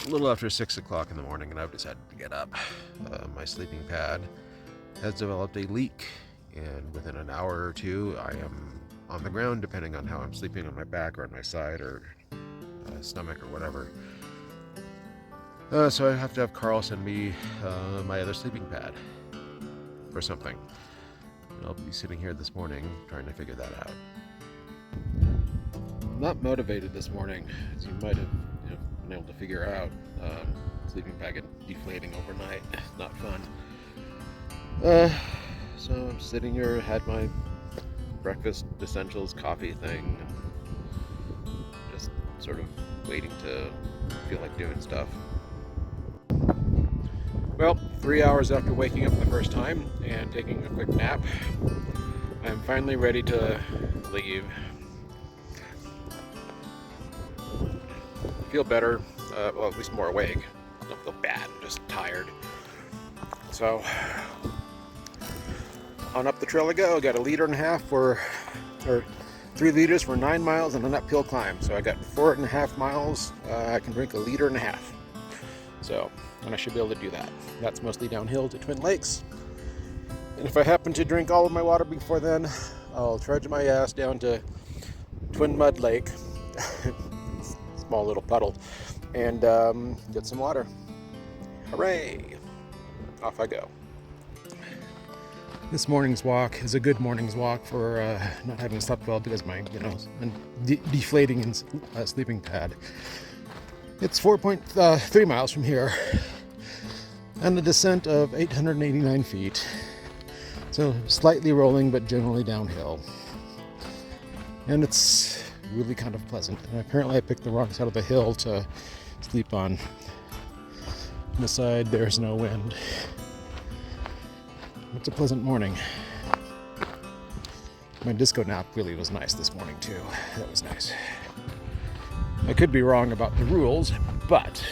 a little after 6 o'clock in the morning, and I've decided to get up. My sleeping pad has developed a leak, and within an hour or two, I am on the ground, depending on how I'm sleeping, on my back or on my side or stomach or whatever. So I have to have Carl send me my other sleeping pad or something. I'll be sitting here this morning trying to figure that out. I'm not motivated this morning, as you might have been able to figure out. Sleeping bag deflating overnight, not fun. So I'm sitting here, had my breakfast essentials coffee thing, and just sort of waiting to feel like doing stuff. Well, 3 hours after waking up the first time and taking a quick nap, I'm finally ready to leave. I feel better, well, at least more awake. I don't feel bad, I'm just tired. So, on up the trail I go. I got 1.5 liters or 3 liters for 9 miles and an uphill climb. So I got 4.5 miles. I can drink 1.5 liters. So, and I should be able to do that. That's mostly downhill to Twin Lakes. And if I happen to drink all of my water before then, I'll trudge my ass down to Twin Mud Lake, small little puddle, and get some water. Hooray! Off I go. This morning's walk is a good morning's walk for not having slept well because my, deflating sleeping pad. It's 4.3 miles from here, and a descent of 889 feet. So slightly rolling, but generally downhill. And it's really kind of pleasant. And apparently I picked the wrong side of the hill to sleep on. On the side, there's no wind. It's a pleasant morning. My disco nap really was nice this morning too. That was nice. I could be wrong about the rules, but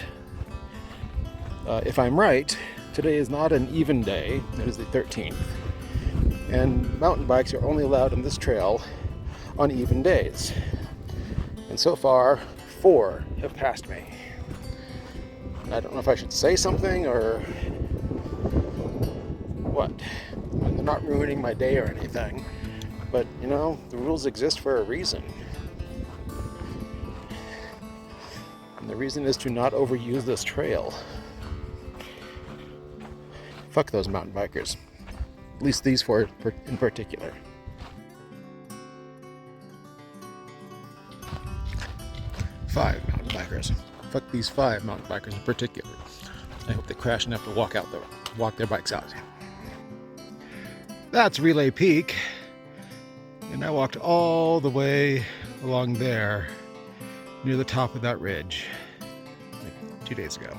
if I'm right, today is not an even day. It is the 13th. And mountain bikes are only allowed on this trail on even days. And so far, 4 have passed me. I don't know if I should say something or what. They're not ruining my day or anything, but the rules exist for a reason. And the reason is to not overuse this trail. Fuck those mountain bikers. At least these 4 in particular. Five mountain bikers. Fuck these 5 mountain bikers in particular. I hope they crash and have to walk their bikes out. That's Relay Peak, and I walked all the way along there near the top of that ridge like 2 days ago.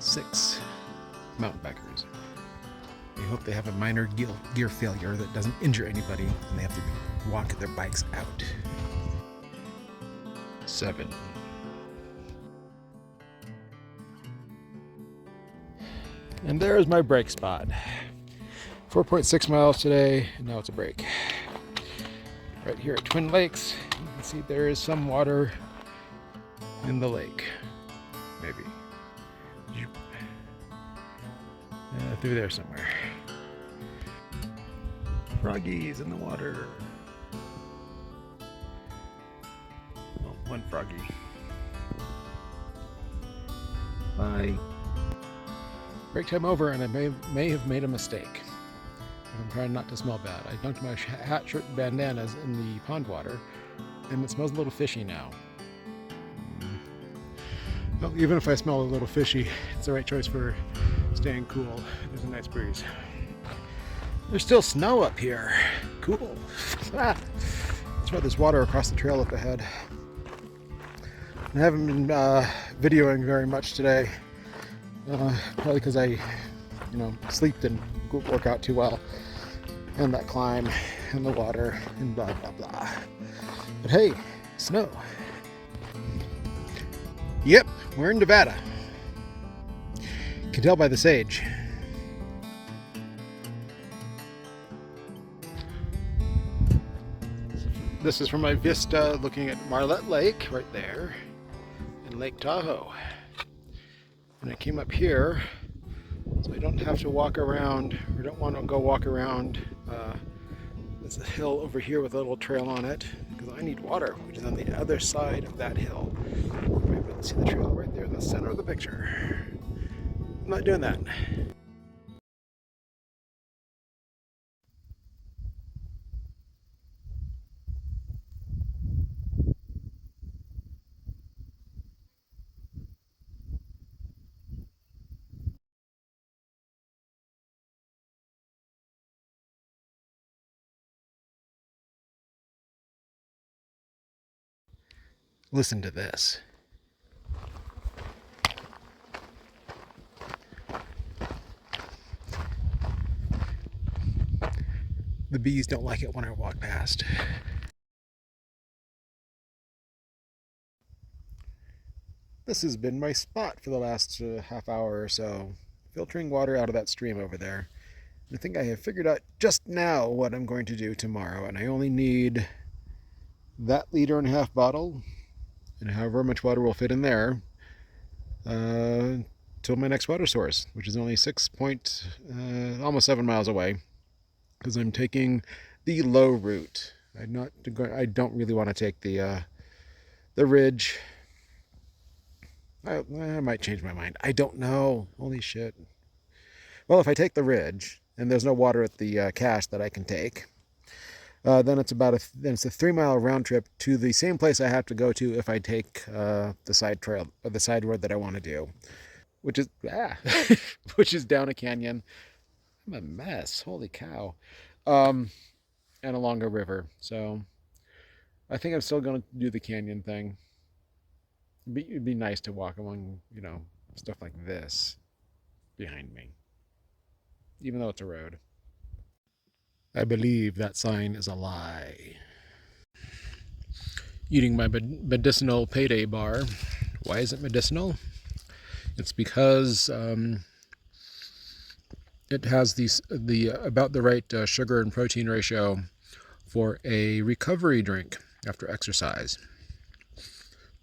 Six mountain bikers. I hope they have a minor gear failure that doesn't injure anybody and they have to walk their bikes out. 7. And there's my break spot. 4.6 miles today, and now it's a break. Right here at Twin Lakes, you can see there is some water in the lake. Maybe. Through there somewhere. Froggies in the water. Oh, one froggy. Bye. Break time over, and I may have made a mistake. I'm trying not to smell bad. I dunked my hat, shirt, and bandanas in the pond water, and it smells a little fishy now. Well, even if I smell a little fishy, it's the right choice for staying cool. There's a nice breeze. There's still snow up here. Cool. That's why there's water across the trail up ahead. I haven't been videoing very much today. Probably because I, sleep didn't work out too well. And that climb, and the water, and blah, blah, blah. But hey, snow. Yep, we're in Nevada. Can tell by the sage. This is from my vista looking at Marlette Lake right there and Lake Tahoe. And I came up here so I don't have to walk around, or don't want to go walk around. There's a hill over here with a little trail on it because I need water, which is on the other side of that hill. You might be able to see the trail right there in the center of the picture. I'm not doing that. Listen to this. The bees don't like it when I walk past. This has been my spot for the last half hour or so, filtering water out of that stream over there. I think I have figured out just now what I'm going to do tomorrow, and I only need that 1.5-liter bottle, and however much water will fit in there, till my next water source, which is only almost 7 miles away, because I'm taking the low route. I don't really want to take the ridge. I might change my mind. I don't know. Holy shit. Well, if I take the ridge and there's no water at the cache that I can take, then it's a 3-mile round trip to the same place I have to go to if I take the side trail or the side road that I want to do, which is which is down a canyon. I'm a mess. Holy cow. And along a river. So I think I'm still going to do the canyon thing. It'd be nice to walk along, stuff like this behind me, even though it's a road. I believe that sign is a lie. Eating my medicinal payday bar. Why is it medicinal? It's because it has the about the right sugar and protein ratio for a recovery drink after exercise.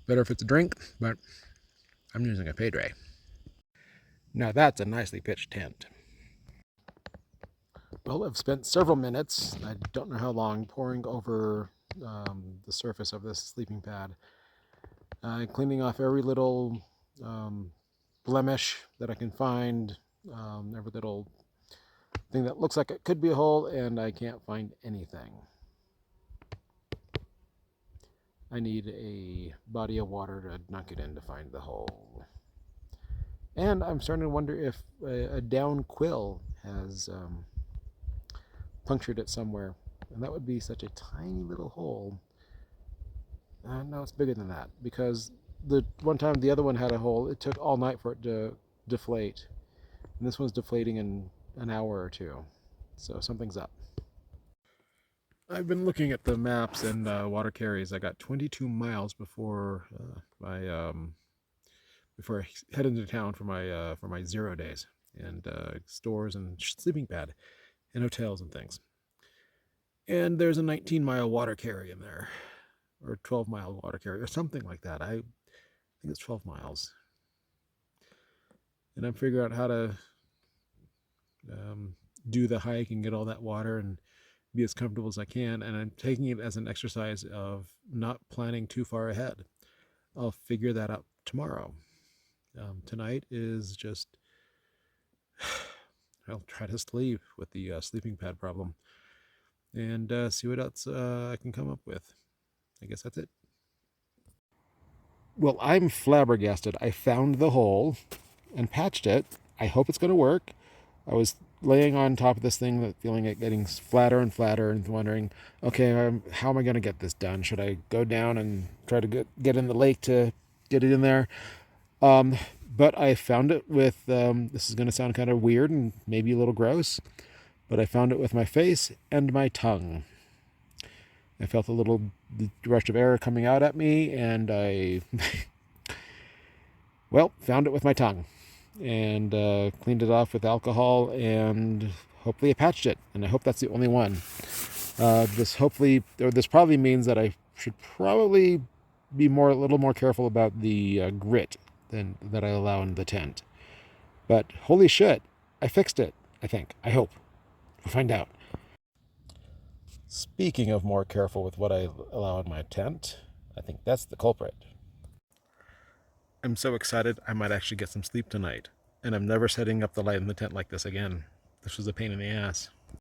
Better if it's a drink, but I'm using a payday. Now that's a nicely pitched tent. Well, I've spent several minutes, I don't know how long, pouring over the surface of this sleeping pad, cleaning off every little blemish that I can find, every little thing that looks like it could be a hole, and I can't find anything. I need a body of water to dunk it in to find the hole. And I'm starting to wonder if a down quill has punctured it somewhere, and that would be such a tiny little hole. No, it's bigger than that, because the one time the other one had a hole, it took all night for it to deflate, and this one's deflating in an hour or two, so something's up. I've been looking at the maps and water carries. I got 22 miles before before I head into town for my 0 days, and stores and sleeping pad and hotels and things. And there's a 19-mile water carry in there, or 12-mile water carry, or something like that. I think it's 12 miles. And I'm figuring out how to do the hike and get all that water and be as comfortable as I can. And I'm taking it as an exercise of not planning too far ahead. I'll figure that out tomorrow. Tonight is just, I'll try to sleep with the sleeping pad problem, and see what else I can come up with. I guess that's it. Well, I'm flabbergasted. I found the hole and patched it. I hope it's going to work. I was laying on top of this thing, feeling it getting flatter and flatter, and wondering, okay, how am I going to get this done? Should I go down and try to get in the lake to get it in there? But I found it with, this is going to sound kind of weird and maybe a little gross, but I found it with my face and my tongue. I felt a little rush of air coming out at me, and I, well, found it with my tongue, and cleaned it off with alcohol, and hopefully I patched it, and I hope that's the only one. This probably means that I should probably be a little more careful about the grit that I allow in the tent. But holy shit, I fixed it, I think. I hope. We'll find out. Speaking of more careful with what I allow in my tent, I think that's the culprit. I'm so excited I might actually get some sleep tonight. And I'm never setting up the light in the tent like this again. This was a pain in the ass.